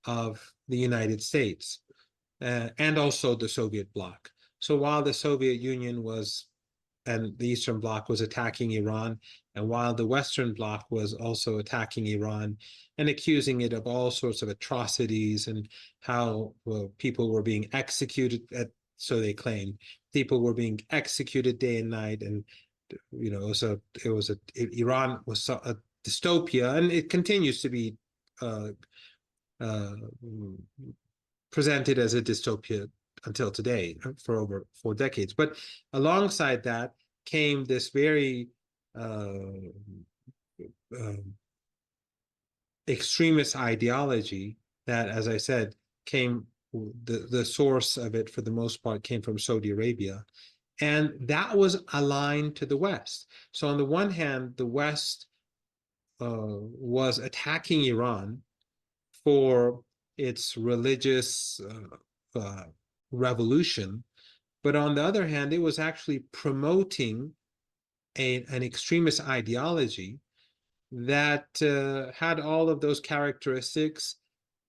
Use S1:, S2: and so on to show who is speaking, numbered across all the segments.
S1: of the United States and also the Soviet bloc. So while the Soviet Union was and the Eastern Bloc was attacking Iran, and while the Western Bloc was also attacking Iran and accusing it of all sorts of atrocities and how people were being executed, so they claimed, people were being executed day and night, and Iran was a dystopia, and it continues to be uh, uh, presented as a dystopia until today for over 4 decades. But alongside that came this very extremist ideology that, as I said, the source of it for the most part came from Saudi Arabia. And that was aligned to the West. So on the one hand, the West was attacking Iran for its religious revolution. But on the other hand, it was actually promoting an extremist ideology that had all of those characteristics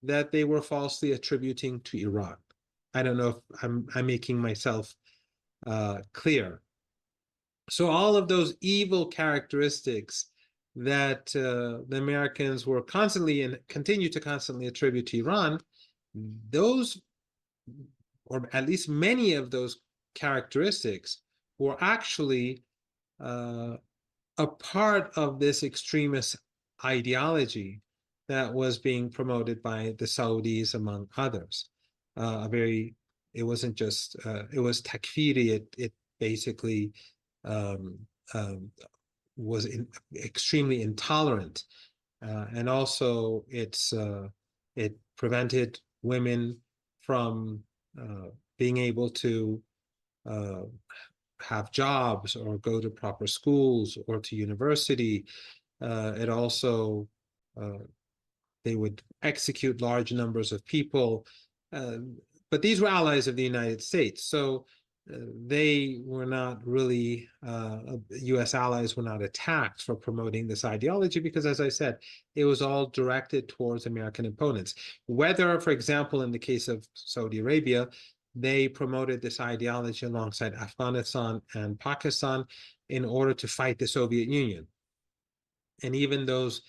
S1: that they were falsely attributing to Iran. I don't know if I'm making myself clear. So all of those evil characteristics that the Americans were constantly and continue to constantly attribute to Iran, those, or at least many of those characteristics, were actually a part of this extremist ideology that was being promoted by the Saudis, among others. It wasn't just, it was takfiri. It basically was extremely intolerant. And also it prevented women from being able to have jobs or go to proper schools or to university. It also, they would execute large numbers of people. But these were allies of the United States. So they were not really, US allies were not attacked for promoting this ideology because, as I said, it was all directed towards American opponents. Whether, for example, in the case of Saudi Arabia, they promoted this ideology alongside Afghanistan and Pakistan in order to fight the Soviet Union. And even the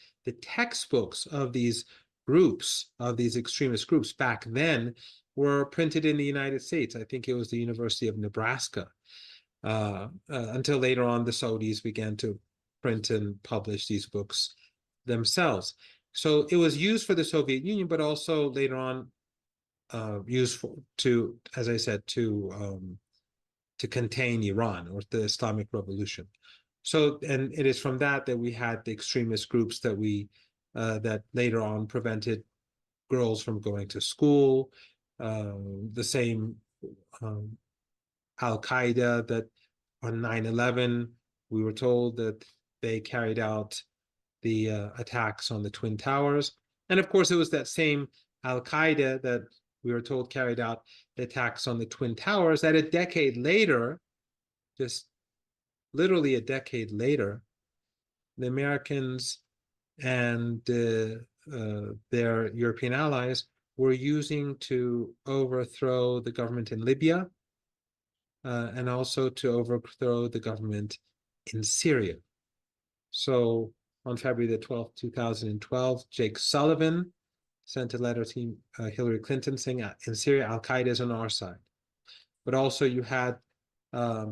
S1: textbooks of these groups, of these extremist groups back then, were printed in the United States. I think it was the University of Nebraska. Until later on, the Saudis began to print and publish these books themselves. So it was used for the Soviet Union, but also later on used to, as I said, to contain Iran or the Islamic Revolution. So, and it is from that we had the extremist groups that that later on prevented girls from going to school. The same Al-Qaeda that on 9/11, we were told that they carried out the attacks on the Twin Towers. And of course, it was that same Al-Qaeda that we were told carried out the attacks on the Twin Towers that a decade later, just literally a decade later, the Americans and their European allies were using to overthrow the government in Libya and also to overthrow the government in Syria. So on February the 12th, 2012, Jake Sullivan sent a letter to Hillary Clinton saying, in Syria, Al-Qaeda is on our side. But also you had a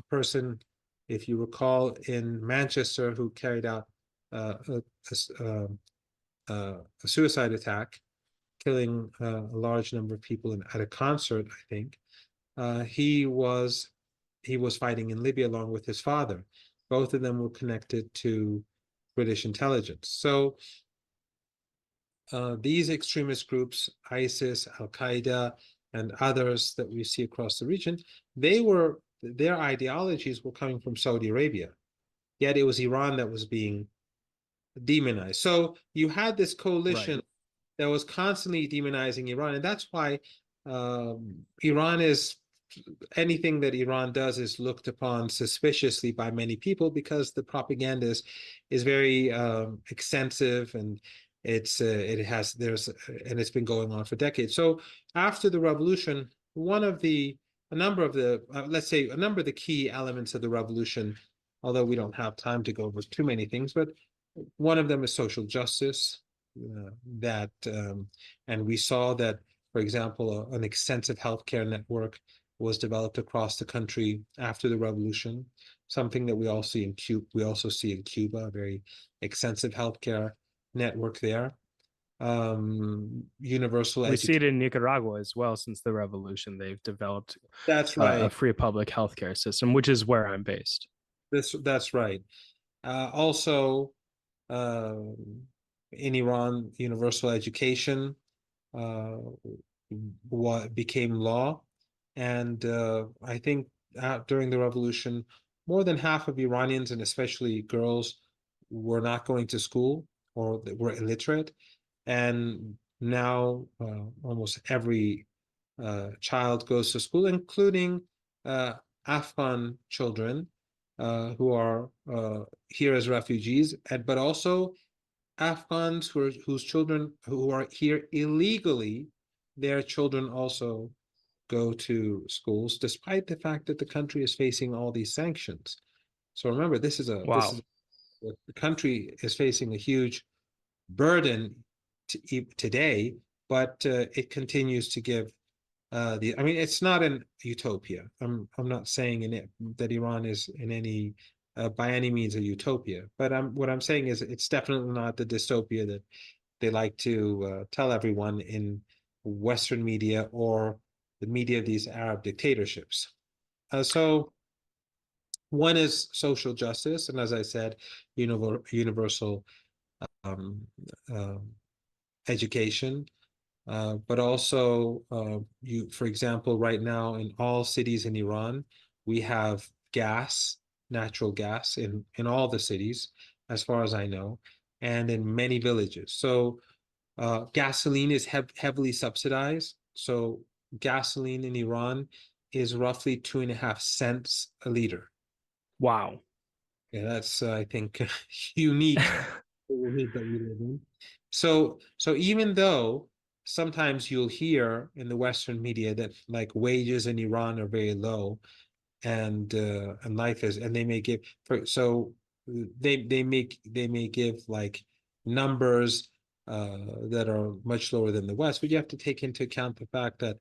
S1: person, if you recall, in Manchester who carried out a suicide attack, killing a large number of people at a concert, I think. He was fighting in Libya along with his father. Both of them were connected to British intelligence. So these extremist groups, ISIS, Al-Qaeda, and others that we see across the region, their ideologies were coming from Saudi Arabia. Yet it was Iran that was being demonized. So you had this coalition that was constantly demonizing Iran. And that's why anything that Iran does is looked upon suspiciously by many people, because the propaganda is very extensive, and and it's been going on for decades. So after the revolution, a number of the let's say a number of the key elements of the revolution, although we don't have time to go over too many things, but one of them is social justice. That and we saw that, for example, an extensive healthcare network was developed across the country after the revolution, something that we also see in Cuba, a very extensive healthcare network there. Universal
S2: We see
S1: education.
S2: it in Nicaragua as well. Since the revolution, they've developed
S1: That's
S2: a
S1: right.
S2: free public healthcare system, which is where I'm based.
S1: That's right. Also, uh, in Iran, universal education uh, became law, and I think during the revolution, more than half of Iranians, and especially girls, were not going to school or were illiterate, and now almost every child goes to school, including Afghan children who are here as refugees, but also Afghans whose children who are here illegally. Their children also go to schools, despite the fact that the country is facing all these sanctions. So remember, this
S2: Wow.
S1: is the country is facing a huge burden today, but it continues to give I mean, it's not an utopia. I'm not saying that Iran is in any by any means a utopia, but what I'm saying is it's definitely not the dystopia that they like to tell everyone in Western media or the media of these Arab dictatorships. So one is social justice, and as I said, universal um, uh, education. But also, for example, right now in all cities in Iran, we have natural gas in all the cities, as far as I know, and in many villages. So gasoline is heavily subsidized. So gasoline in Iran is roughly 2.5 cents a liter.
S2: Wow.
S1: Yeah, that's I think unique that we live in. So even though sometimes you'll hear in the Western media that like wages in Iran are very low and life is and they may give for so they may give like numbers that are much lower than the West, but you have to take into account the fact that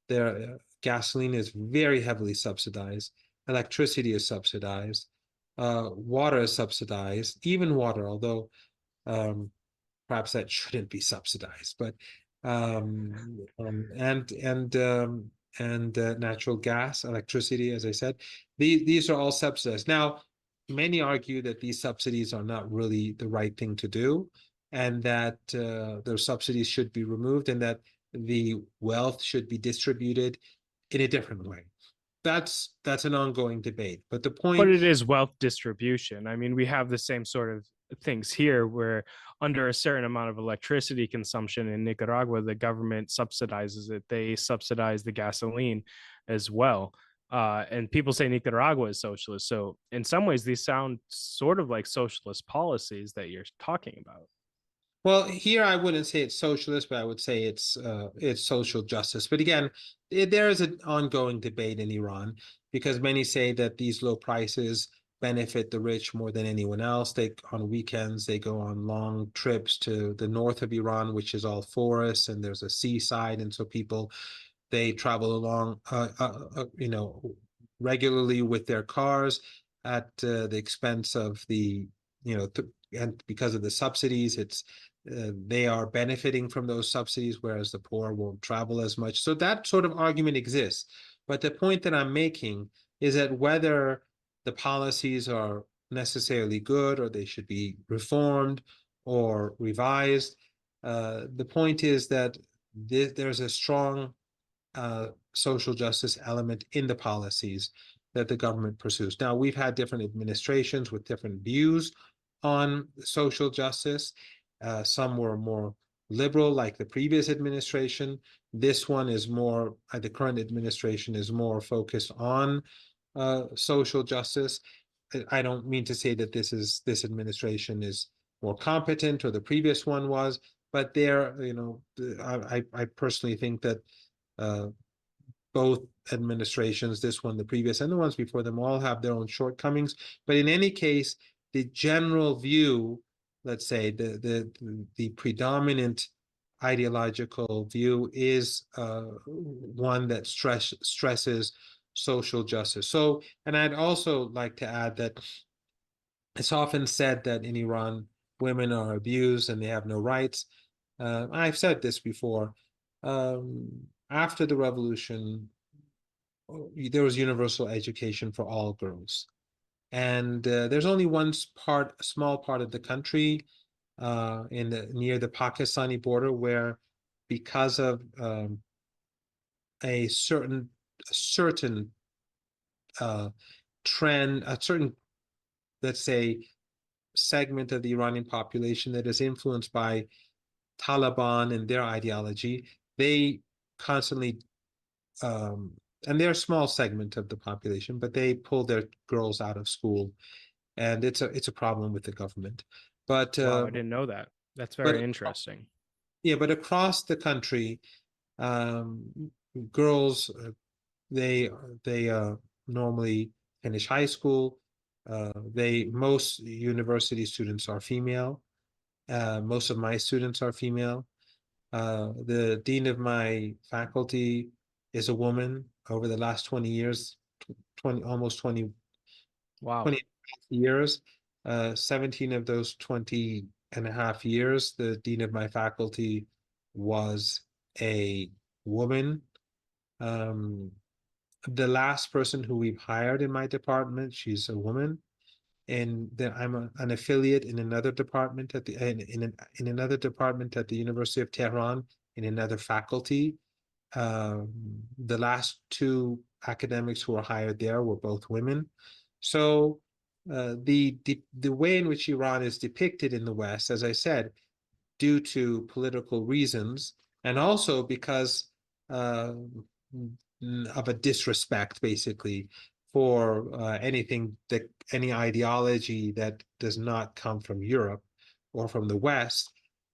S1: their gasoline is very heavily subsidized, electricity is subsidized, water is subsidized, even water, although um, perhaps that shouldn't be subsidized, but um, um, and and um, natural gas, electricity, as I said, these are all subsidized. Now, many argue that these subsidies are not really the right thing to do, and that those subsidies should be removed, and that the wealth should be distributed in a different way. That's an ongoing debate. But the
S2: But
S1: point
S2: it is wealth distribution. I mean, we have the same sort of things here where under a certain amount of electricity consumption in Nicaragua, the government subsidizes it. They subsidize the gasoline as well. And people say Nicaragua is socialist. So in some ways, these sound sort of like socialist policies that you're talking about.
S1: Well, here I wouldn't say it's socialist, but I would say it's social justice. But again, there is an ongoing debate in Iran because many say that these low prices benefit the rich more than anyone else. They on weekends they go on long trips to the north of Iran, which is all forests, and there's a seaside, and so people they travel along, regularly with their cars at the expense of and because of the subsidies, they are benefiting from those subsidies, whereas the poor won't travel as much. So that sort of argument exists. But the point that I'm making is that whether the policies are necessarily good or they should be reformed or revised, the point is that there's a strong social justice element in the policies that the government pursues. Now, we've had different administrations with different views on social justice. Some were more liberal, like the previous administration. This one is more, the current administration is more focused on social justice. I don't mean to say that this administration is more competent, or the previous one was. But there, I personally think that both administrations, this one, the previous, and the ones before them, all have their own shortcomings. But in any case, the general view, let's say the predominant ideological view is one that stresses social justice. So, and I'd also like to add that it's often said that in Iran, women are abused and they have no rights. I've said this before. After the revolution, there was universal education for all girls. And there's only one small part of the country near the Pakistani border where, because of a certain trend, a certain, let's say, segment of the Iranian population that is influenced by Taliban and their ideology, they constantly, and they're a small segment of the population, but they pull their girls out of school, and it's a problem with the government. But
S2: Wow, I didn't know that. That's very interesting.
S1: Yeah, but across the country, um, girls they normally finish high school. Most university students are female. Most of my students are female. The dean of my faculty is a woman. Over the last 20 years, 20 almost 20
S2: Wow.
S1: 20 years, 17 of those 20 and a half years, the dean of my faculty was a woman. The last person who we've hired in my department, she's a woman. And then I'm an affiliate in another department in another department at the University of Tehran, in another faculty. The last two academics who were hired there were both women. So the way in which Iran is depicted in the West, as I said, due to political reasons, and also because of a disrespect, basically, for any ideology that does not come from Europe or from the West.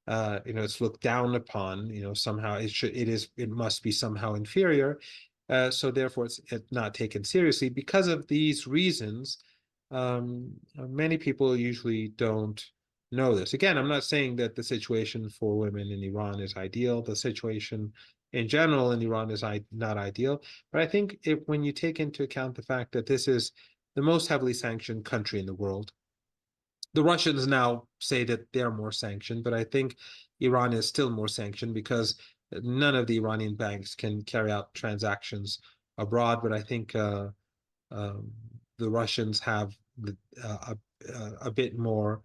S1: It's looked down upon. Somehow it must be somehow inferior. So therefore, it's not taken seriously because of these reasons. Many people usually don't know this. Again, I'm not saying that the situation for women in Iran is ideal. The situation in general in Iran is not ideal. But I think when you take into account the fact that this is the most heavily sanctioned country in the world, the Russians now say that they're more sanctioned, but I think Iran is still more sanctioned because none of the Iranian banks can carry out transactions abroad. But I think the Russians have a bit more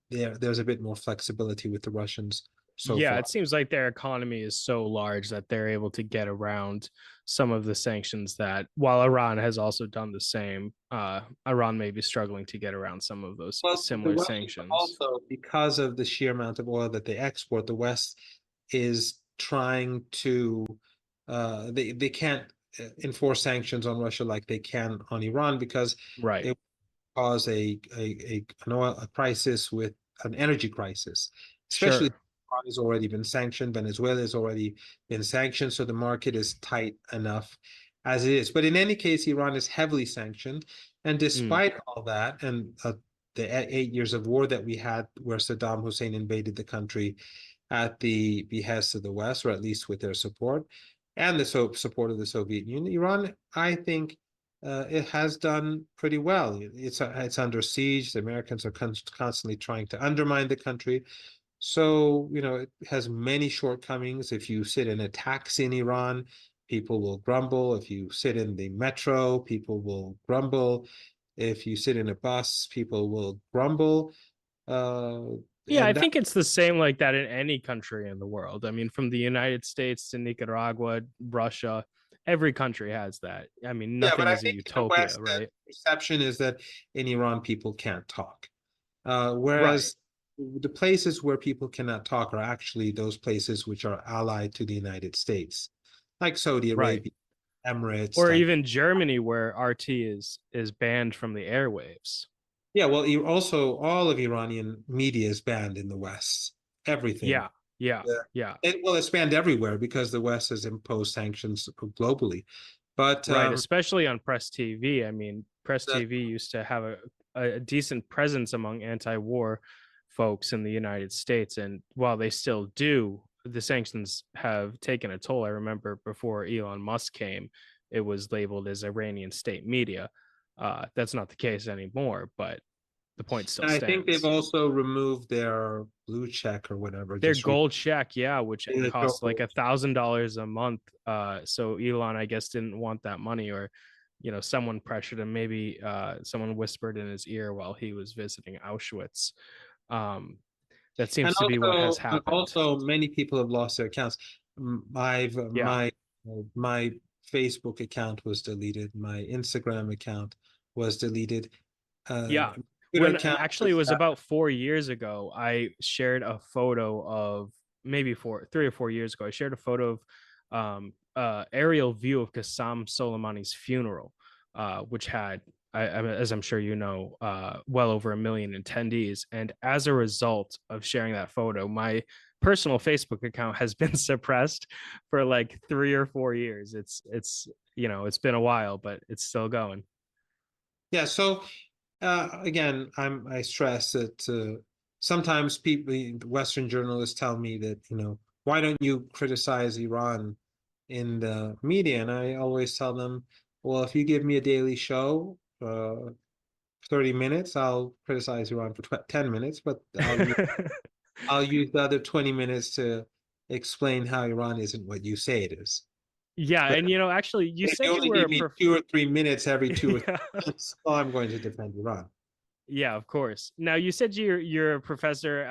S1: there's a bit more flexibility with the Russians so
S2: Yeah,
S1: far.
S2: it seems like their economy is so large that they're able to get around some of the sanctions that, while Iran has also done the same, Iran may be struggling to get around some of those
S1: Well, the
S2: similar
S1: Russians
S2: sanctions.
S1: also, because of the sheer amount of oil that they export, the West is trying to they can't enforce sanctions on Russia like they can on Iran because
S2: Right.
S1: it cause a crisis with an energy crisis, especially
S2: Sure.
S1: Iran has already been sanctioned, Venezuela has already been sanctioned, so the market is tight enough as it is. But in any case, Iran is heavily sanctioned, and
S2: Mm.
S1: despite all that, and the 8 years of war that we had, where Saddam Hussein invaded the country at the behest of the West, or at least with their support, and the support of the Soviet Union, Iran, I think, it has done pretty well. It's under siege. The Americans are constantly trying to undermine the country. So, it has many shortcomings. If you sit in a taxi in Iran, people will grumble. If you sit in the metro, people will grumble. If you sit in a bus, people will grumble. Uh,
S2: Yeah, I
S1: and that,
S2: think it's the same like that in any country in the world. I mean, from the United States to Nicaragua, Russia, every country has that. I mean,
S1: yeah, but
S2: nothing
S1: I
S2: is a
S1: think in the
S2: utopia,
S1: West, the
S2: right?
S1: perception is that in Iran, people can't talk.
S2: Right.
S1: Whereas the places where people cannot talk are actually those places which are allied to the United States, like Saudi
S2: Right.
S1: Arabia, Emirates,
S2: Or
S1: like,
S2: even Germany, where RT is banned from the airwaves.
S1: Yeah, well, you also all of Iranian media is banned in the West. Everything.
S2: Yeah, yeah,
S1: Yeah.
S2: yeah.
S1: Well, it's banned everywhere because the West has imposed sanctions globally. But
S2: Right, especially on Press TV. I mean, Press
S1: the,
S2: TV used to have a decent presence among anti-war folks in the United States, and while they still do, the sanctions have taken a toll. I remember before Elon Musk came, it was labeled as Iranian state media. That's not the case anymore, but the point still
S1: and I think they've
S2: stands.
S1: also removed their blue check or whatever.
S2: Their
S1: Just
S2: gold check, yeah, which
S1: in the
S2: costs like
S1: chokehold.
S2: $1,000 a month. So Elon, I guess, didn't want that money, or someone pressured him. Maybe someone whispered in his ear while he was visiting Auschwitz. Um, that
S1: And
S2: seems to be what has happened.
S1: also many people have lost their accounts. I've
S2: Yeah,
S1: my Facebook account was deleted. My Instagram account was deleted.
S2: yeah.
S1: Twitter
S2: When
S1: account
S2: actually it
S1: was
S2: was about 4 years ago, I shared a photo of maybe 3 or 4 years ago. I shared a photo of aerial view of Qassam Soleimani's funeral, which had, as I'm sure you know, well over 1 million attendees. And as a result of sharing that photo, my personal Facebook account has been suppressed for like 3 or 4 years. It's been a while, but it's still going.
S1: yeah. So again, I stress that sometimes people, Western journalists, tell me that why don't you criticize Iran in the media? And I always tell them, well, if you give me a daily show, 30 minutes, I'll criticize Iran for 10 minutes, but I'll use the other 20 minutes to explain how Iran isn't what you say it is.
S2: Yeah,
S1: But
S2: and actually, you
S1: if you
S2: said you
S1: only
S2: were
S1: give
S2: a
S1: me
S2: prof.
S1: 2 or 3 minutes every two or
S2: Yeah.
S1: 3 minutes, well, I'm going to defend Iran.
S2: Yeah, of course. Now you said you're a professor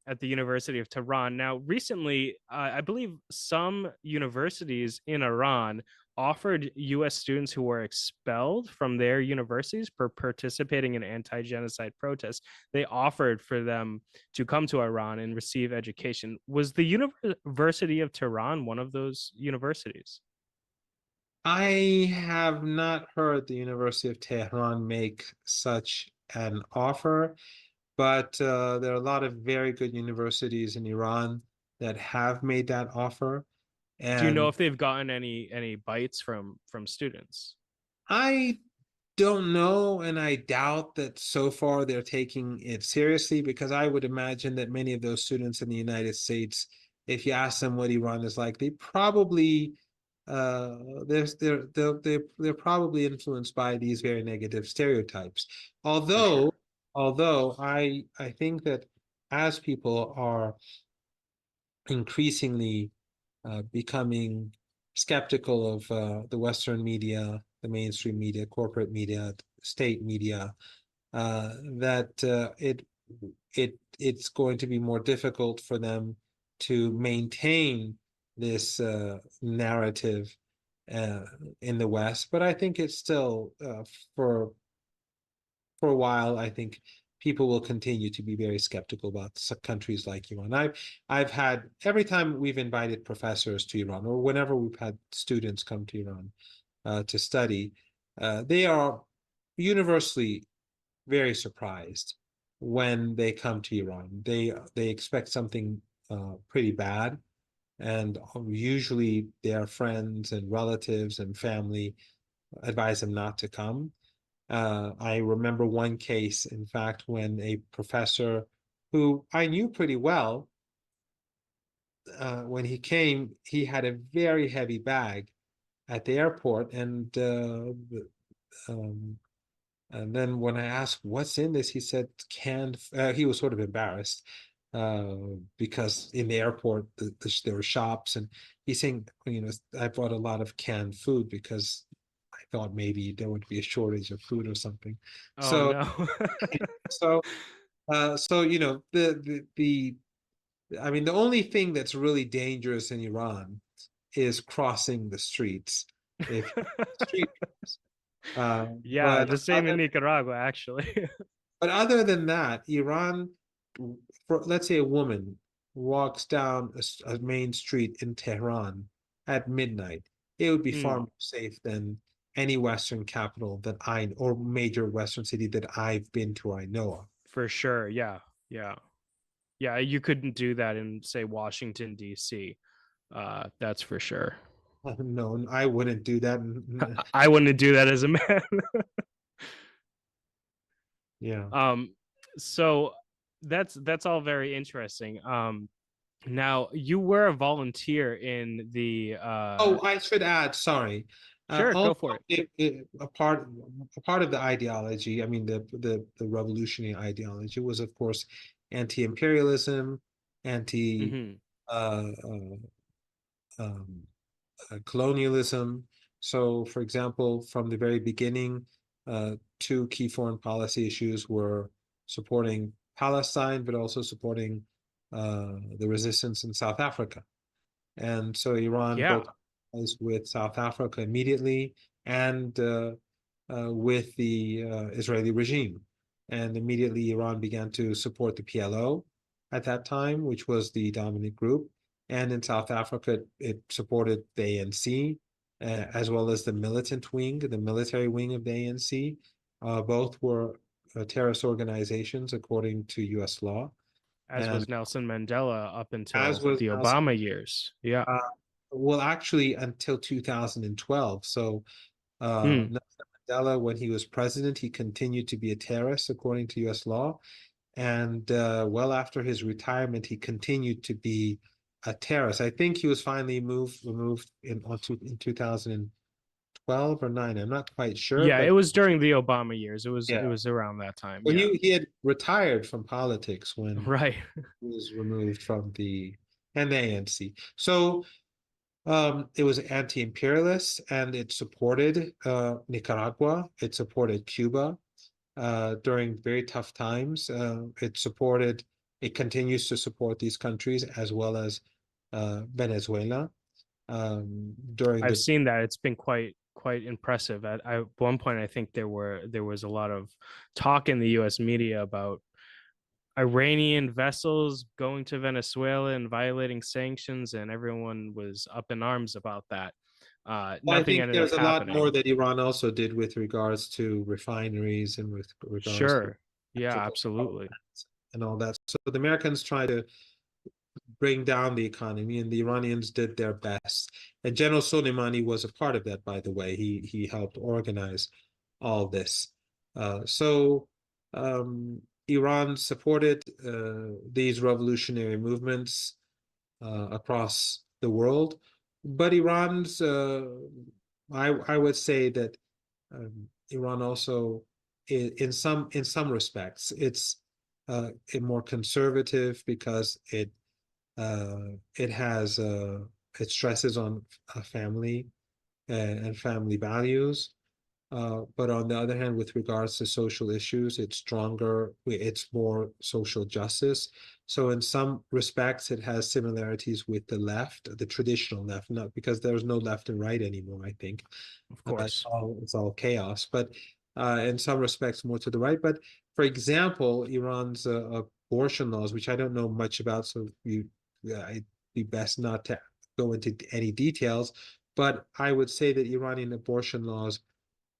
S2: at the University of Tehran. Now, recently, I believe some universities in Iran offered U.S. students who were expelled from their universities for participating in anti-genocide protests. They offered for them to come to Iran and receive education. Was the University of Tehran one of those universities?
S1: I have not heard the University of Tehran make such an offer, but there are a lot of very good universities in Iran that have made that offer.
S2: Do you know
S1: And
S2: if they've gotten any bites from students?
S1: I don't know, and I doubt that so far they're taking it seriously because I would imagine that many of those students in the United States, if you ask them what Iran is like, they probably they're probably influenced by these very negative stereotypes.
S2: For
S1: Although
S2: sure.
S1: although I think that as people are increasingly becoming skeptical of the Western media, the mainstream media, corporate media, state media, that it's going to be more difficult for them to maintain this narrative uh, in the West. But I think it's still for for a while. I think people will continue to be very skeptical about countries like Iran. I've had every time we've invited professors to Iran, or whenever we've had students come to Iran to study, they are universally very surprised when they come to Iran. They expect something pretty bad, and usually their friends and relatives and family advise them not to come. I remember one case, in fact, when a professor who I knew pretty well, when he came, he had a very heavy bag at the airport, um, and then when I asked what's in this, he said canned. He was sort of embarrassed because in the airport there were shops, and he's saying, I brought a lot of canned food because I thought maybe there would be a shortage of food or something.
S2: Oh
S1: So,
S2: no.
S1: so, so I mean, the only thing that's really dangerous in Iran is crossing the streets. If street,
S2: Yeah,
S1: but
S2: the same in Nicaragua, actually.
S1: other than that, Iran, let's say a woman walks down a main street in Tehran at midnight, it would be far
S2: Mm,
S1: more safe than any Western capital that or major Western city that I've been to, I know of.
S2: For sure. Yeah. Yeah. Yeah. You couldn't do that in, say, Washington, D.C. That's for sure.
S1: No, I wouldn't do that.
S2: I wouldn't do that as a man.
S1: Yeah.
S2: So that's all very interesting. Now you were a volunteer in the
S1: Oh, I should add, sorry.
S2: Sure, go
S1: Also,
S2: for it.
S1: a part of the ideology, I mean, the revolutionary ideology was, of course, anti-imperialism, anti
S2: Hmm.
S1: uh, um, colonialism. So, for example, from the very beginning, two key foreign policy issues were supporting Palestine, but also supporting the resistance in South Africa. And so Iran broke
S2: Yeah,
S1: ties with South Africa immediately and with the Israeli regime. And immediately Iran began to support the PLO at that time, which was the dominant group. And in South Africa, it supported the ANC as well as the militant wing, the military wing of the ANC. Both were terrorist organizations according to US law.
S2: as
S1: And
S2: was Nelson Mandela up
S1: as
S2: until
S1: was
S2: the
S1: Nelson
S2: Obama years. Yeah.
S1: uh, well, actually, until 2012. So,
S2: Hmm.
S1: Nelson Mandela, when he was president, he continued to be a terrorist according to U.S. law. And well after his retirement, he continued to be a terrorist. I think he was finally removed in 2012 or 9. I'm not quite sure,
S2: Yeah, it
S1: but
S2: was during the Obama years. It
S1: yeah.
S2: was around that time.
S1: Well,
S2: Yeah.
S1: he had retired from politics when
S2: Right.
S1: he was removed from the ANC. So it was anti-imperialist and it supported Nicaragua. It supported Cuba during very tough times. It continues to support these countries as well as Venezuela during
S2: I've
S1: the
S2: seen that. It's been quite impressive. At one point, I think there was a lot of talk in the U.S. media about Iranian vessels going to Venezuela and violating sanctions, and everyone was up in arms about that.
S1: I
S2: Nothing
S1: think
S2: ended up
S1: there's a lot more
S2: happening.
S1: that Iran also did with regards to refineries and with regards to
S2: Sure. Yeah,
S1: electrical power
S2: absolutely.
S1: plants and all that. So the Americans try to bring down the economy, and the Iranians did their best. And General Soleimani was a part of that, by the way. He helped organize all this. So Iran supported these revolutionary movements across the world, but I would say that Iran also, in some respects, it's more conservative because it has it stresses on family and family values. But on the other hand, with regards to social issues, it's stronger, it's more social justice. So in some respects, it has similarities with the left, the traditional left, not because there's no left and right anymore, I think.
S2: Of
S1: It's
S2: course.
S1: all chaos, but in some respects more to the right. But for example, Iran's abortion laws, which I don't know much about, so it'd be best not to go into any details. But I would say that Iranian abortion laws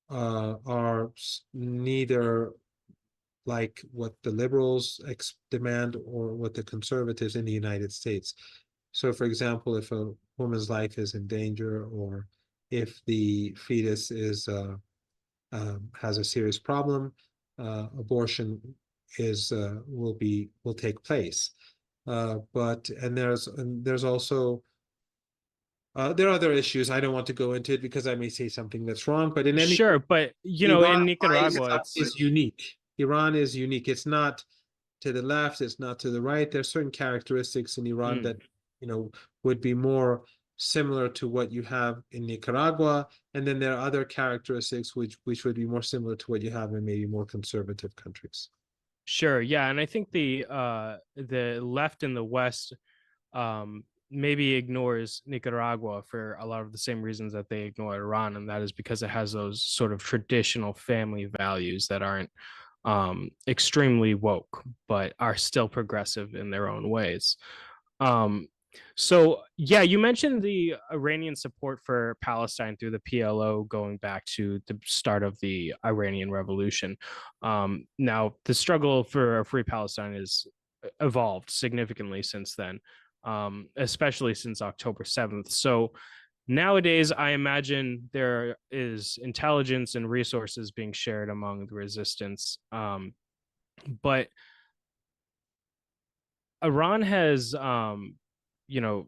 S1: are neither like what the liberals demand or what the conservatives in the United States. So, for example, if a woman's life is in danger, or if the fetus has a serious problem, abortion will take place. But and there's also there are other issues. I don't want to go into it because I may say something that's wrong. But in any
S2: Sure, but
S1: Iran
S2: in Nicaragua, it's
S1: is unique. Iran is unique. It's not to the left, it's not to the right. There's certain characteristics in Iran that,
S2: mm,
S1: you know, would be more similar to what you have in Nicaragua. And then there are other characteristics which would be more similar to what you have in maybe more conservative countries.
S2: sure, yeah, and I think the left in the West maybe ignores Nicaragua for a lot of the same reasons that they ignore Iran, and that is because it has those sort of traditional family values that aren't extremely woke, but are still progressive in their own ways. Um, So, yeah, you mentioned the Iranian support for Palestine through the PLO going back to the start of the Iranian Revolution. Now, the struggle for a free Palestine has evolved significantly since then, especially since October 7th. So, nowadays, I imagine there is intelligence and resources being shared among the resistance. But Iran has, you know,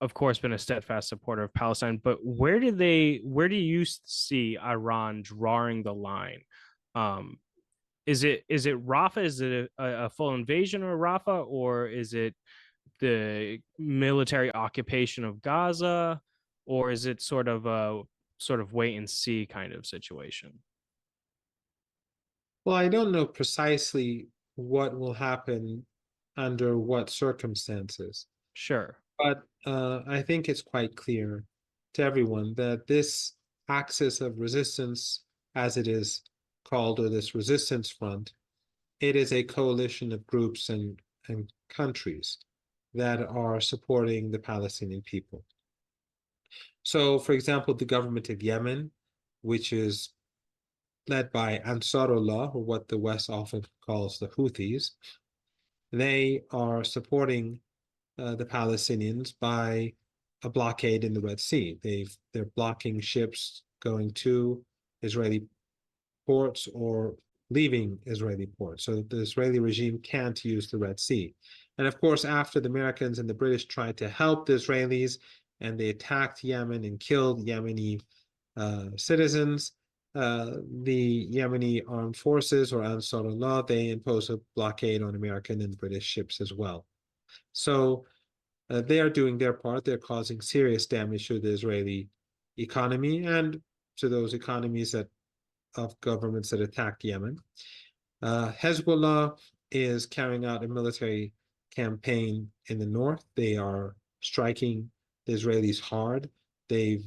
S2: of course, been a steadfast supporter of Palestine. But where do you see Iran drawing the line? Um, is it Rafah? Is it a full invasion of Rafah, or is it the military occupation of Gaza, or is it sort of a wait and see kind of situation?
S1: Well, I don't know precisely what will happen under what circumstances,
S2: Sure.
S1: but I think it's quite clear to everyone that this axis of resistance, as it is called, or this resistance front, it is a coalition of groups and countries that are supporting the Palestinian people. So, for example, the government of Yemen, which is led by Ansarullah, or what the West often calls the Houthis, they are supporting the Palestinians by a blockade in the Red Sea. They're blocking ships going to Israeli ports or leaving Israeli ports. So the Israeli regime can't use the Red Sea. And of course, after the Americans and the British tried to help the Israelis and they attacked Yemen and killed Yemeni citizens, the Yemeni armed forces, or Ansarullah, they imposed a blockade on American and British ships as well. So they are doing their part. They're causing serious damage to the Israeli economy and to those economies that of governments that attacked Yemen. Hezbollah is carrying out a military campaign in the north. They are striking the Israelis hard. They've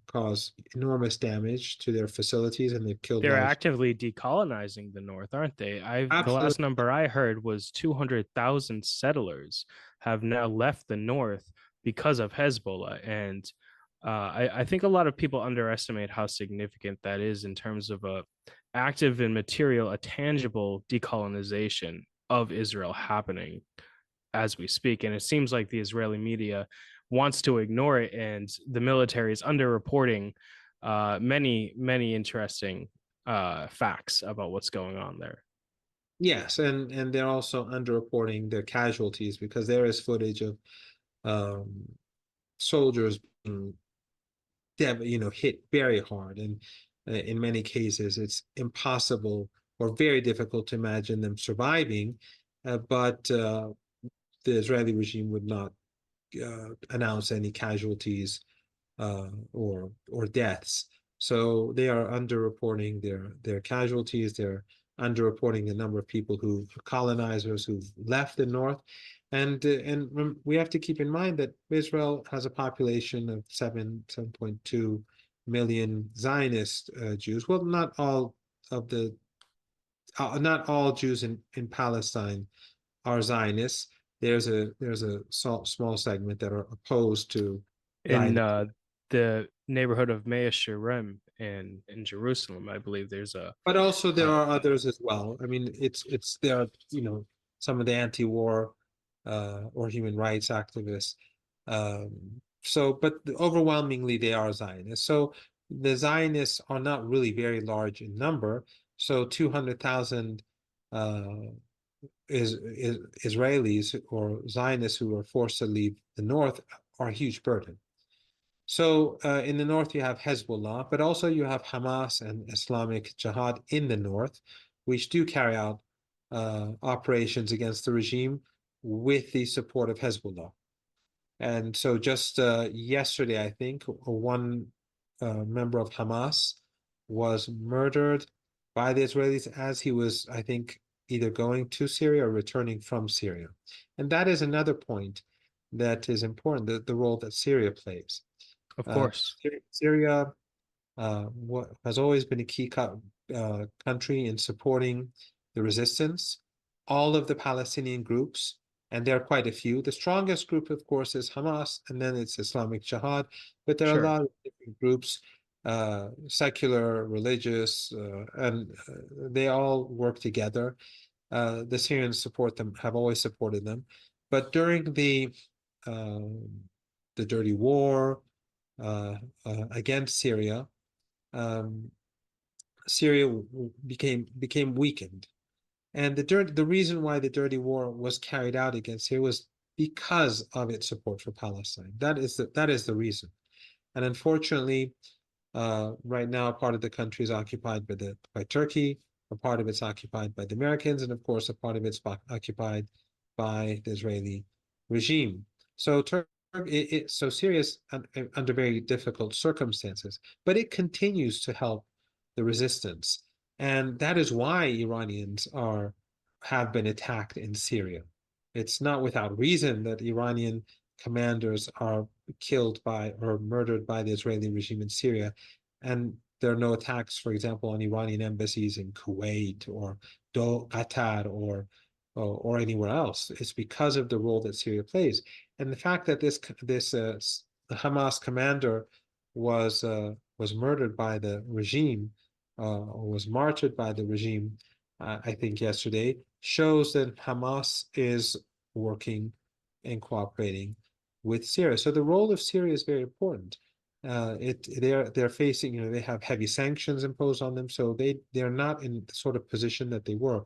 S1: caused enormous damage to their facilities, and they've killed
S2: They're
S1: large.
S2: actively decolonizing the north, aren't they? The last
S1: Absolutely.
S2: number I heard was 200,000 settlers have now left the north because of Hezbollah, and I think a lot of people underestimate how significant that is in terms of a active and material, a tangible decolonization of Israel happening as we speak. And it seems like the Israeli media wants to ignore it, and the military is underreporting many interesting facts about what's going on there.
S1: Yes, and they're also underreporting their casualties because there is footage of um, soldiers being hit very hard, and in many cases it's impossible or very difficult to imagine them surviving. But the Israeli regime would not announce any casualties or deaths. So they are underreporting their casualties. They're underreporting the number of people who colonizers who've left the north, and we have to keep in mind that Israel has a population of 7.2 million Zionist Jews. Well, not all Jews in Palestine are Zionists. There's a small segment that are opposed to
S2: In
S1: Zionism.
S2: the neighborhood of Mea Sherem in Jerusalem, I believe there's a
S1: But also there
S2: uh,
S1: are others as well. I mean, it's there are, some of the anti-war or human rights activists. But overwhelmingly they are Zionists. So the Zionists are not really very large in number. So 200,000 uh, is Israelis or Zionists who are forced to leave the north are a huge burden. So in the north, you have Hezbollah, but also you have Hamas and Islamic Jihad in the north, which do carry out operations against the regime with the support of Hezbollah. And so just yesterday, I think, one member of Hamas was murdered by the Israelis as he was, I think, either going to Syria or returning from Syria. And that is another point that is important, the role that Syria plays.
S2: of course.
S1: Syria has always been a key country in supporting the resistance. All of the Palestinian groups and there are quite a few. The strongest group, of course, is Hamas, and then it's Islamic Jihad, but there are a
S2: Sure.
S1: lot of different groups, secular, religious, and they all work together. The Syrians support them, have always supported them, but during um, the dirty war against Syria, um, Syria became weakened. And the reason why the dirty war was carried out against Syria was because of its support for Palestine. That is the reason. And unfortunately, right now, part of the country is occupied by Turkey, a part of it's occupied by the Americans, and of course, a part of it's occupied by the Israeli regime. So so Syria is under very difficult circumstances, but it continues to help the resistance, and that is why Iranians have been attacked in Syria. It's not without reason that Iranian commanders are killed by or murdered by the Israeli regime in Syria, and there are no attacks, for example, on Iranian embassies in Kuwait or Qatar or anywhere else. It's because of the role that Syria plays, and the fact that this Hamas commander was murdered by the regime, or was martyred by the regime, I think yesterday, shows that Hamas is working and cooperating with Syria. So the role of Syria is very important. They're facing, they have heavy sanctions imposed on them, so they're not in the sort of position that they were.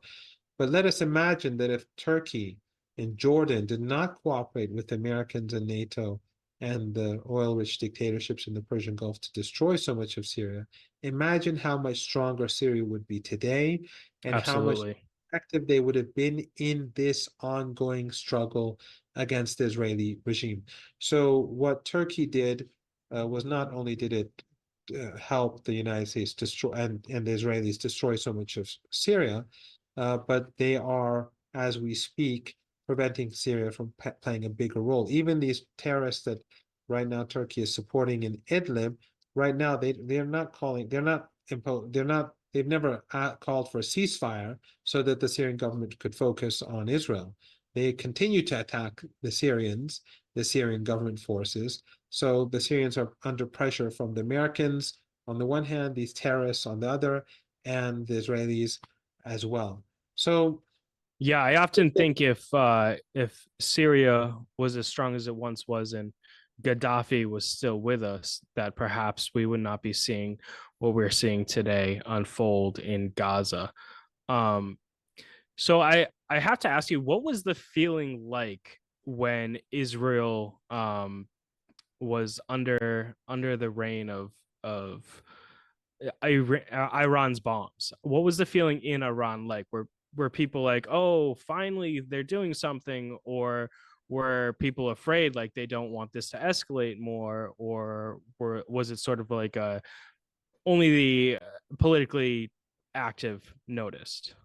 S1: But let us imagine that if Turkey and Jordan did not cooperate with the Americans and NATO and the oil-rich dictatorships in the Persian Gulf to destroy so much of Syria, imagine how much stronger Syria would be today and how much
S2: Absolutely.
S1: effective they would have been in this ongoing struggle against the Israeli regime. So what Turkey did was not only did it help the United States destroy and the Israelis destroy so much of Syria, but they are, as we speak, preventing Syria from playing a bigger role. Even these terrorists that right now Turkey is supporting in Idlib, right now they've never called for a ceasefire so that the Syrian government could focus on Israel. They continue to attack the Syrian government forces. So the Syrians are under pressure from the Americans on the one hand, these terrorists on the other, and the Israelis as well. So
S2: Yeah, I often think if Syria was as strong as it once was and Gaddafi was still with us, that perhaps we would not be seeing what we're seeing today unfold in Gaza. Um, so I have to ask you, what was the feeling like when Israel was under the reign of Iran's bombs? What was the feeling in Iran like? Were people like, "Oh, finally they're doing something," or were people afraid, like they don't want this to escalate more, or was it sort of like only the politically active noticed?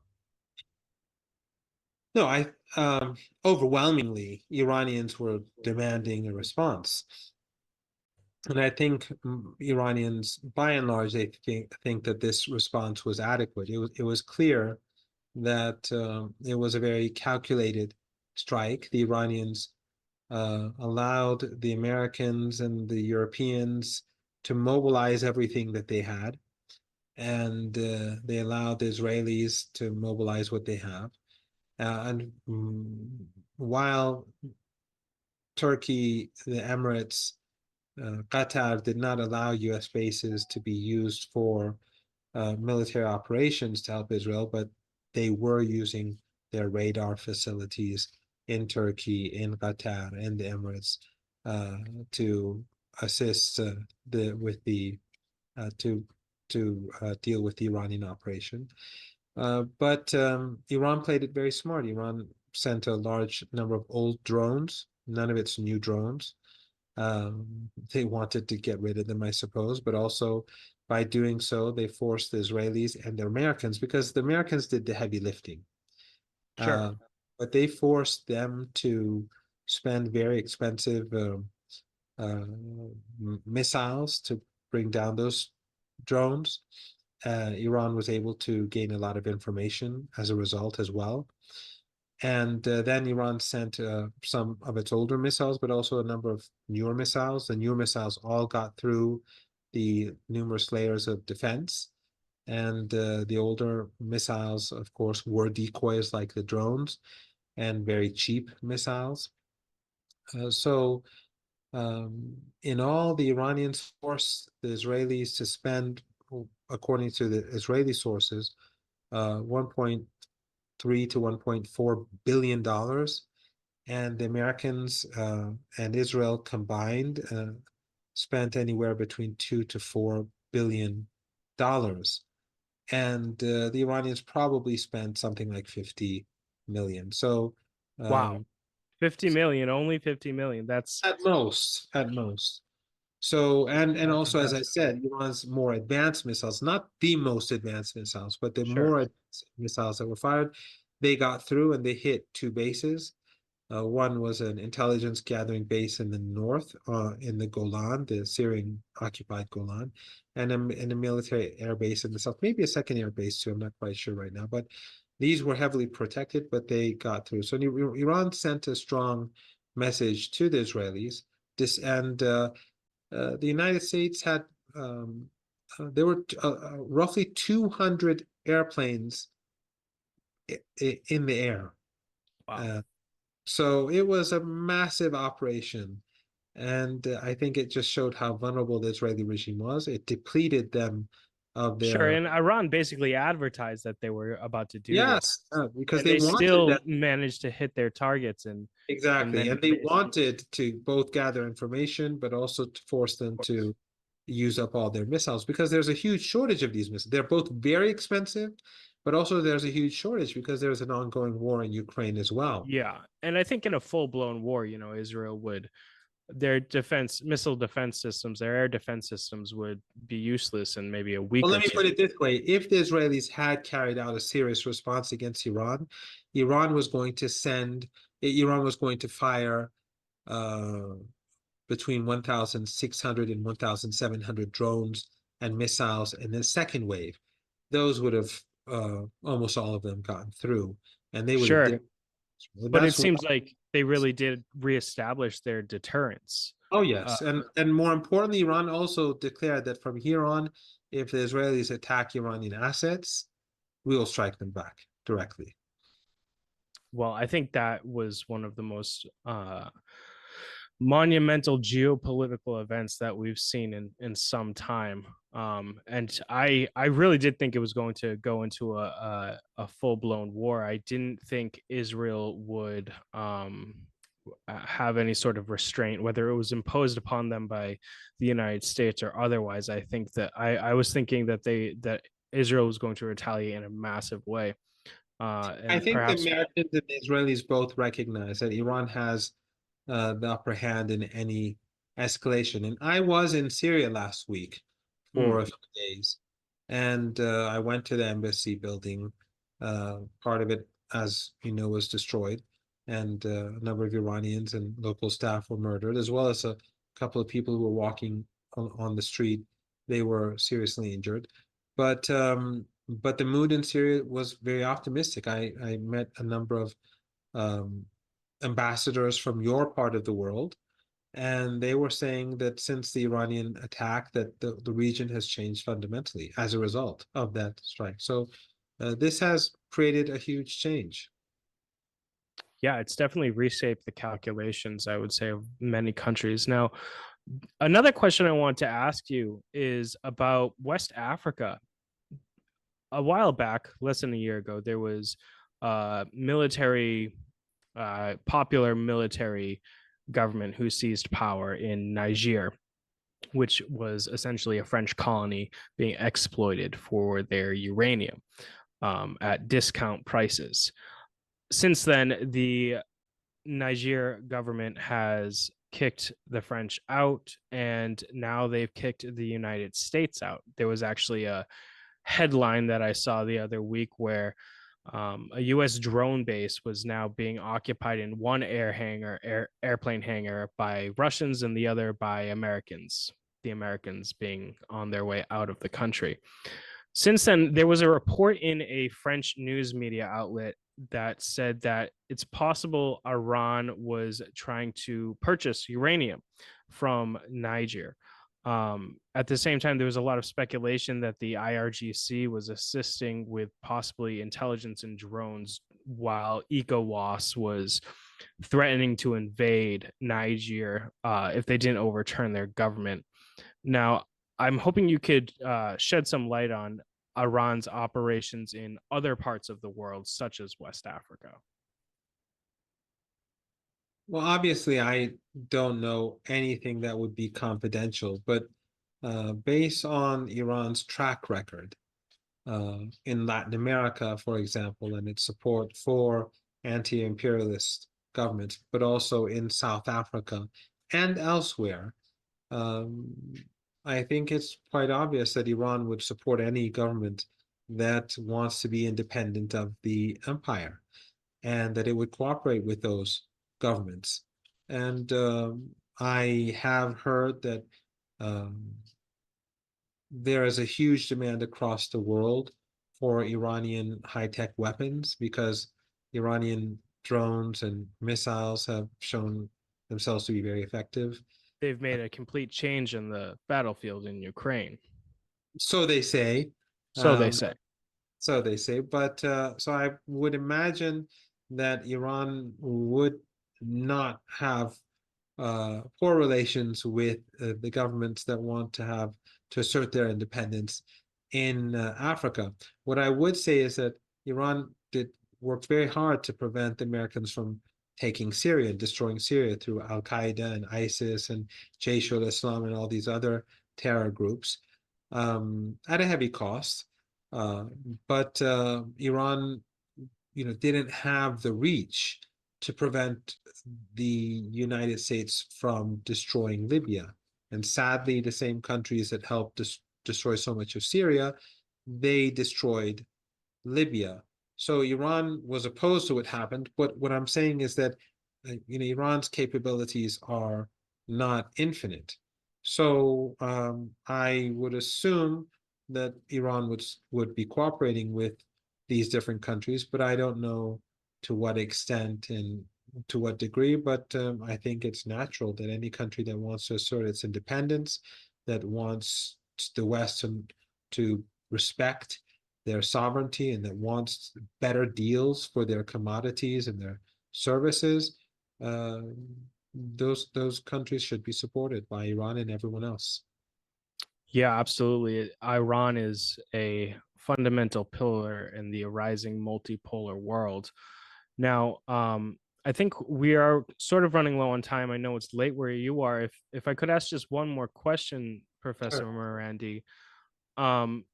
S1: no, I overwhelmingly Iranians were demanding a response. And I think Iranians, by and large, they think that this response was adequate. It was clear that it was a very calculated strike. The Iranians allowed the Americans and the Europeans to mobilize everything that they had, and they allowed the Israelis to mobilize what they have. And while Turkey, the Emirates, Qatar did not allow U.S. bases to be used for military operations to help Israel, but they were using their radar facilities in Turkey, in Qatar, and the Emirates to assist the with the to deal with the Iranian operation. But Iran played it very smart. Iran sent a large number of old drones, none of its new drones. They wanted to get rid of them, I suppose, but also by doing so, they forced the Israelis and the Americans, because the Americans did the heavy lifting.
S2: Sure.
S1: Uh, but they forced them to spend very expensive uh, missiles to bring down those drones. Iran was able to gain a lot of information as a result as well. And then Iran sent some of its older missiles, but also a number of newer missiles. The newer missiles all got through the numerous layers of defense. And the older missiles, of course, were decoys like the drones and very cheap missiles. So in all, the Iranians forced the Israelis to spend, according to the Israeli sources, 1.3 to $1.4 billion, and the Americans and Israel combined spent anywhere between $2 to $4 billion, and the Iranians probably spent something like 50 million. So
S2: Wow.
S1: um,
S2: 50 million, only 50 million.
S1: at most. So, and
S2: That's
S1: also, as I
S2: impressive.
S1: said, Iran's more advanced missiles, not the most advanced missiles, but the
S2: Sure.
S1: more advanced missiles that were fired, they got through and they hit two bases. One was an intelligence gathering base in the north, in the Golan, the Syrian occupied Golan, and a military air base in the south, maybe a second air base too. I'm not quite sure right now, but these were heavily protected, but they got through. So Iran sent a strong message to the Israelis. This and The United States had there were roughly 200 airplanes in the air.
S2: Wow.
S1: Uh, so it was a massive operation. And I think it just showed how vulnerable the Israeli regime was. It depleted them of
S2: Sure.
S1: their,
S2: And Iran basically advertised that they were about to do this,
S1: yes, because
S2: and
S1: they
S2: they
S1: wanted
S2: still
S1: that.
S2: managed to hit their targets in
S1: Exactly.
S2: many
S1: And they
S2: cases.
S1: wanted to both gather information, but also to force them
S2: Of course.
S1: to use up all their missiles because there's a huge shortage of these missiles. They're both very expensive, but also there's a huge shortage because there's an ongoing war in Ukraine as well.
S2: Yeah. And I think in a full-blown war, Israel would their missile defense systems, their air defense systems would be useless in maybe a
S1: Well,
S2: week or
S1: let me
S2: two.
S1: put it this way. If the Israelis had carried out a serious response against Iran, Iran was going to send, Iran was going to fire uh, between 1,600 and 1,700 drones and missiles in the second wave. Those would have almost all of them gotten through, and they would have.
S2: Sure. But it
S1: That's
S2: seems like they really did reestablish their deterrence.
S1: Oh
S2: Uh,
S1: yes, and more importantly, Iran also declared that from here on, if the Israelis attack Iranian assets, we will strike them back directly.
S2: well, I think that was one of the most monumental geopolitical events that we've seen in some time. And I really did think it was going to go into a full blown war. I didn't think Israel would have any sort of restraint, whether it was imposed upon them by the United States or otherwise. I think that I was thinking that Israel was going to retaliate in a massive way,
S1: I
S2: and
S1: think the
S2: perhaps
S1: Americans and the Israelis both recognize that Iran has the upper hand in any escalation. And I was in Syria last week for
S2: mm,
S1: a few days, and I went to the embassy building. Part of it, as you know, was destroyed, and a number of Iranians and local staff were murdered, as well as a couple of people who were walking on the street. They were seriously injured, but the mood in Syria was very optimistic. I met a number of um, ambassadors from your part of the world, and they were saying that since the Iranian attack, that the region has changed fundamentally as a result of that strike. So this has created a huge change.
S2: yeah, it's definitely reshaped the calculations, I would say, of many countries. Now, another question I want to ask you is about West Africa. A while back, less than a year ago, there was popular military government who seized power in Niger, which was essentially a French colony being exploited for their uranium at discount prices. Since then, the Niger government has kicked the French out, and now they've kicked the United States out. There was actually a headline that I saw the other week where a U.S. drone base was now being occupied in one airplane hangar by Russians and the other by Americans. The Americans being on their way out of the country. Since then, there was a report in a French news media outlet that said that it's possible Iran was trying to purchase uranium from Niger. At the same time, there was a lot of speculation that the IRGC was assisting with possibly intelligence and drones, while ECOWAS was threatening to invade Niger if they didn't overturn their government. Now, I'm hoping you could shed some light on Iran's operations in other parts of the world, such as West Africa.
S1: Well, obviously, I don't know anything that would be confidential, but based on Iran's track record in Latin America, for example, and its support for anti-imperialist governments, but also in South Africa and elsewhere, um, I think it's quite obvious that Iran would support any government that wants to be independent of the empire, and that it would cooperate with those governments. And I have heard that um, there is a huge demand across the world for Iranian high-tech weapons because Iranian drones and missiles have shown themselves to be very effective.
S2: They've made a complete change in the battlefield in Ukraine.
S1: So they say.
S2: So they
S1: Um,
S2: say.
S1: so they say. But so I would imagine that Iran would not have poor relations with the governments that want to assert their independence in Africa. What I would say is that Iran did work very hard to prevent the Americans from taking Syria and destroying Syria through Al Qaeda and ISIS and Jaish al-Islam and all these other terror groups at a heavy cost. Uh, but Iran, didn't have the reach to prevent the United States from destroying Libya. And sadly, the same countries that helped destroy so much of Syria, they destroyed Libya. So Iran was opposed to what happened. But what I'm saying is that Iran's capabilities are not infinite. So I would assume that Iran would be cooperating with these different countries, but I don't know to what extent and to what degree. But I think it's natural that any country that wants to assert its independence, that wants the West to respect their sovereignty, and that wants better deals for their commodities and their services, uh, those countries should be supported by Iran and everyone else.
S2: Yeah, absolutely. Iran is a fundamental pillar in the arising multipolar world. Now, I think we are sort of running low on time. I know it's late where you are. If I could ask just one more question, Professor
S1: Sure.
S2: Marandi, um,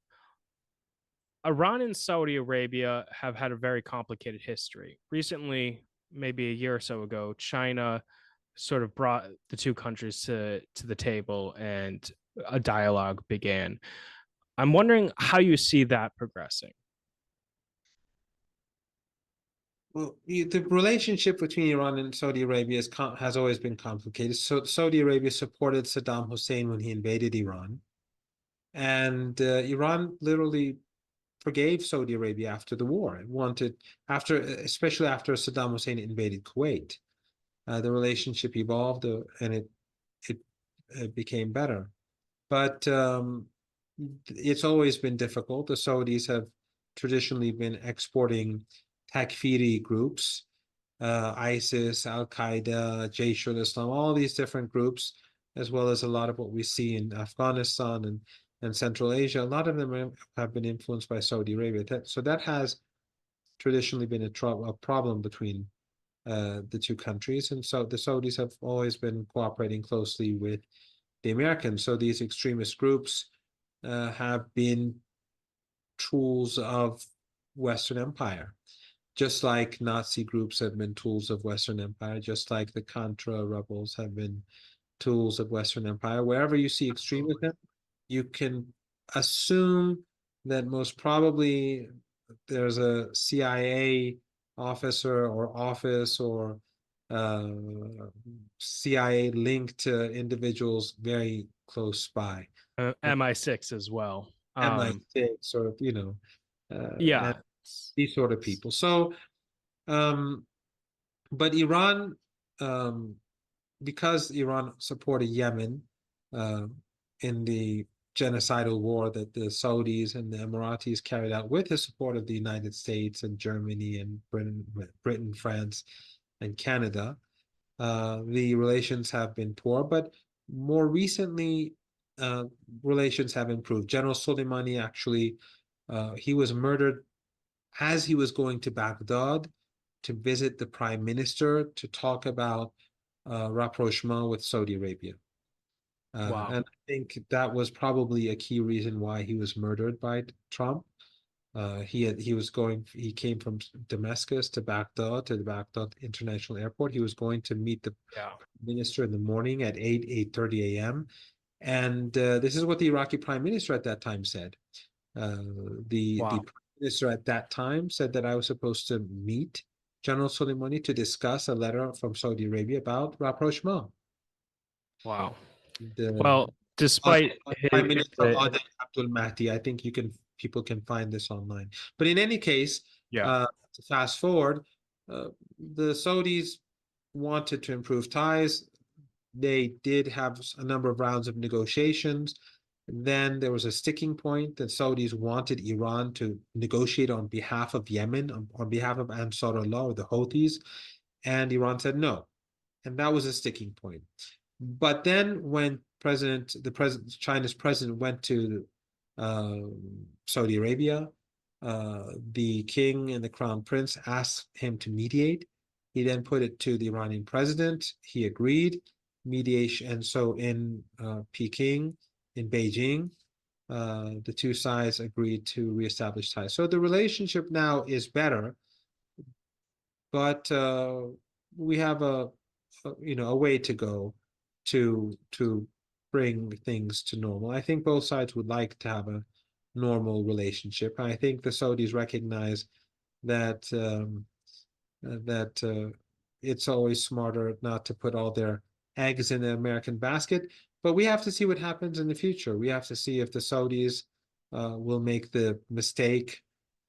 S2: Iran and Saudi Arabia have had a very complicated history. Recently, maybe a year or so ago, China sort of brought the two countries to the table and a dialogue began. I'm wondering how you see that progressing.
S1: Well, the relationship between Iran and Saudi Arabia has always been complicated. So Saudi Arabia supported Saddam Hussein when he invaded Iran, and Iran literally forgave Saudi Arabia after the war. It wanted especially after Saddam Hussein invaded Kuwait. The relationship evolved, and it became better. But it's always been difficult. The Saudis have traditionally been exporting Takfiri groups, ISIS, Al Qaeda, Jaish al-Islam, all these different groups, as well as a lot of what we see in Afghanistan and Central Asia. A lot of them have been influenced by Saudi Arabia. So that has traditionally been a problem between the two countries. And so the Saudis have always been cooperating closely with the Americans. So these extremist groups have been tools of Western empire, just like Nazi groups have been tools of Western empire, just like the Contra rebels have been tools of Western empire. Wherever you see extremism, you can assume that most probably there's a CIA officer or office or uh, CIA linked to individuals very close by.
S2: MI6 as well.
S1: MI6 or, and
S2: Yeah,
S1: these sort of people. So Um, but Iran, um, because Iran supported Yemen uh, in the genocidal war that the Saudis and the Emiratis carried out with the support of the United States and Germany and Britain, France, and Canada, the relations have been poor. But more recently, uh, relations have improved. General Soleimani actually, he was murdered as he was going to Baghdad to visit the prime minister to talk about rapprochement with Saudi Arabia.
S2: Wow.
S1: And I think that was probably a key reason why he was murdered by Trump. He came from Damascus to Baghdad, to the Baghdad International Airport. He was going to meet the
S2: Yeah.
S1: minister in the morning at 8:30 a.m. And this is what the Iraqi prime minister at that time said. The
S2: Wow.
S1: prime minister at that time said that I was supposed to meet General Soleimani to discuss a letter from Saudi Arabia about rapprochement.
S2: Wow.
S1: The
S2: Well, despite
S1: Prime Minister
S2: the
S1: Adel Abdul Mahdi. I think people can find this online. But in any case,
S2: yeah,
S1: to fast forward, uh, the Saudis wanted to improve ties. They did have a number of rounds of negotiations. Then there was a sticking point that Saudis wanted Iran to negotiate on behalf of Yemen, on behalf of Ansar Allah or the Houthis, and Iran said no. And that was a sticking point. But then when China's president went to uh, Saudi Arabia, the king and the crown prince asked him to mediate. He then put it to the Iranian president. He agreed mediation, and so in Peking, in Beijing, the two sides agreed to reestablish ties. So the relationship now is better, but we have a way to go to bring things to normal. I think both sides would like to have a normal relationship. I think the Saudis recognize that it's always smarter not to put all their eggs in the American basket. But we have to see what happens in the future. We have to see if the Saudis will make the mistake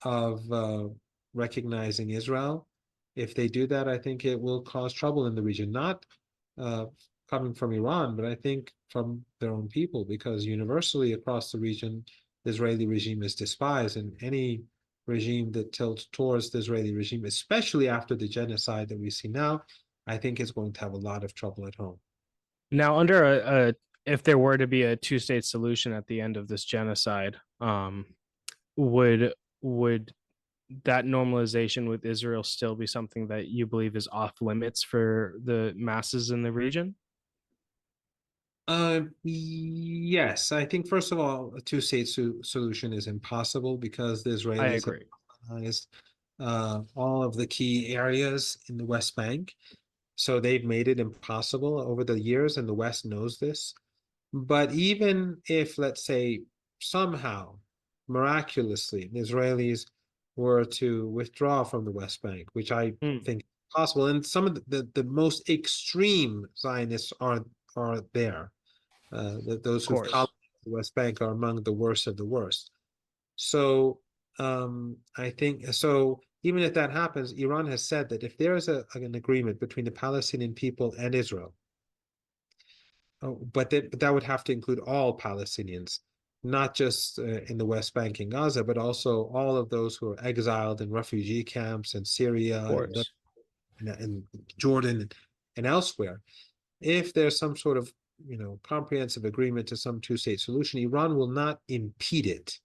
S1: of recognizing Israel. If they do that, I think it will cause trouble in the region, not uh, coming from Iran, but I think from their own people, because universally across the region, the Israeli regime is despised, and any regime that tilts towards the Israeli regime, especially after the genocide that we see now, I think is going to have a lot of trouble at home.
S2: now under a if there were to be a two-state solution at the end of this genocide, would that normalization with Israel still be something that you believe is off limits for the masses in the region?
S1: Yes, I think first of all, a two-state solution is impossible because the
S2: I
S1: Israelis have
S2: agree.
S1: colonized all of the key areas in the West Bank. So they've made it impossible over the years, and the West knows this. But even if, let's say, somehow, miraculously, the Israelis were to withdraw from the West Bank, which I
S2: Mm,
S1: think is possible, and some of the most extreme Zionists are there. Those
S2: of
S1: who've
S2: course.
S1: colonized the West Bank are among the worst of the worst. So I think so. Even if that happens, Iran has said that if there is an agreement between the Palestinian people and Israel, but that would have to include all Palestinians, not just in the West Bank and Gaza, but also all of those who are exiled in refugee camps in
S2: Of
S1: Syria and
S2: course.
S1: in Jordan and elsewhere. If there's some sort of comprehensive agreement to some two-state solution, Iran will not impede it.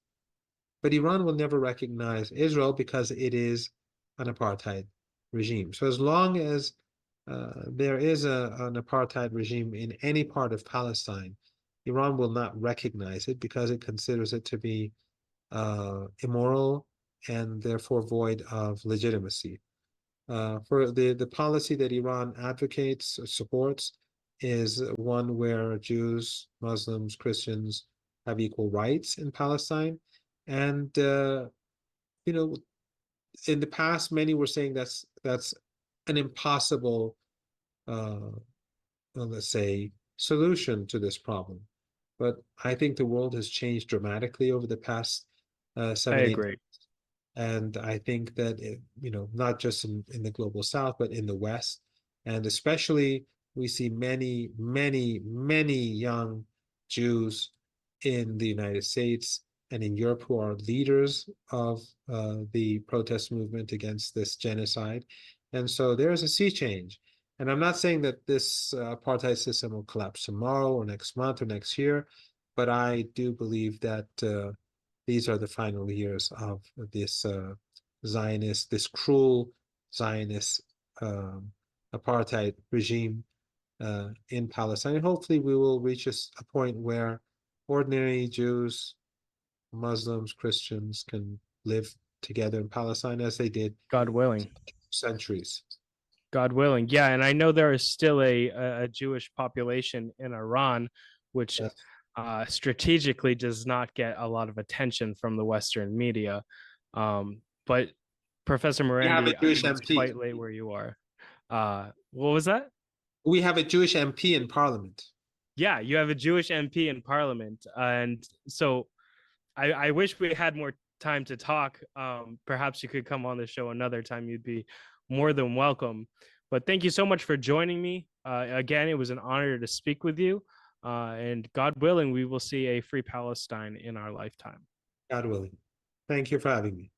S1: But Iran will never recognize Israel because it is an apartheid regime. So as long as there is an apartheid regime in any part of Palestine, Iran will not recognize it because it considers it to be immoral and therefore void of legitimacy. For the policy that Iran advocates or supports is one where Jews, Muslims, Christians have equal rights in Palestine. And you know, in the past, many were saying that's an impossible, uh, let's say, solution to this problem. But I think the world has changed dramatically over the past
S2: I
S1: 7, 8.
S2: agree.
S1: And I think that, not just in the global south, but in the West. And especially, we see many, many, many young Jews in the United States and in Europe who are leaders of the protest movement against this genocide. And so there is a sea change. And I'm not saying that this apartheid system will collapse tomorrow or next month or next year, but I do believe that these are the final years of this Zionist, this cruel Zionist apartheid regime in Palestine. And hopefully we will reach a point where ordinary Jews, Muslims, Christians can live together in Palestine as they did
S2: God willing.
S1: centuries.
S2: God willing. Yeah, and I know there is still a Jewish population in Iran, which
S1: Yes.
S2: strategically does not get a lot of attention from the Western media. But Professor
S1: We have
S2: Marandi,
S1: a Jewish
S2: it's
S1: MP.
S2: quite late where you are. What was that?
S1: We have a Jewish MP in Parliament.
S2: Yeah, you have a Jewish MP in Parliament, and so I wish we had more time to talk. Perhaps you could come on the show another time. You'd be more than welcome. But thank you so much for joining me. Again, it was an honor to speak with you. And God willing, we will see a free Palestine in our lifetime.
S1: God willing. Thank you for having me.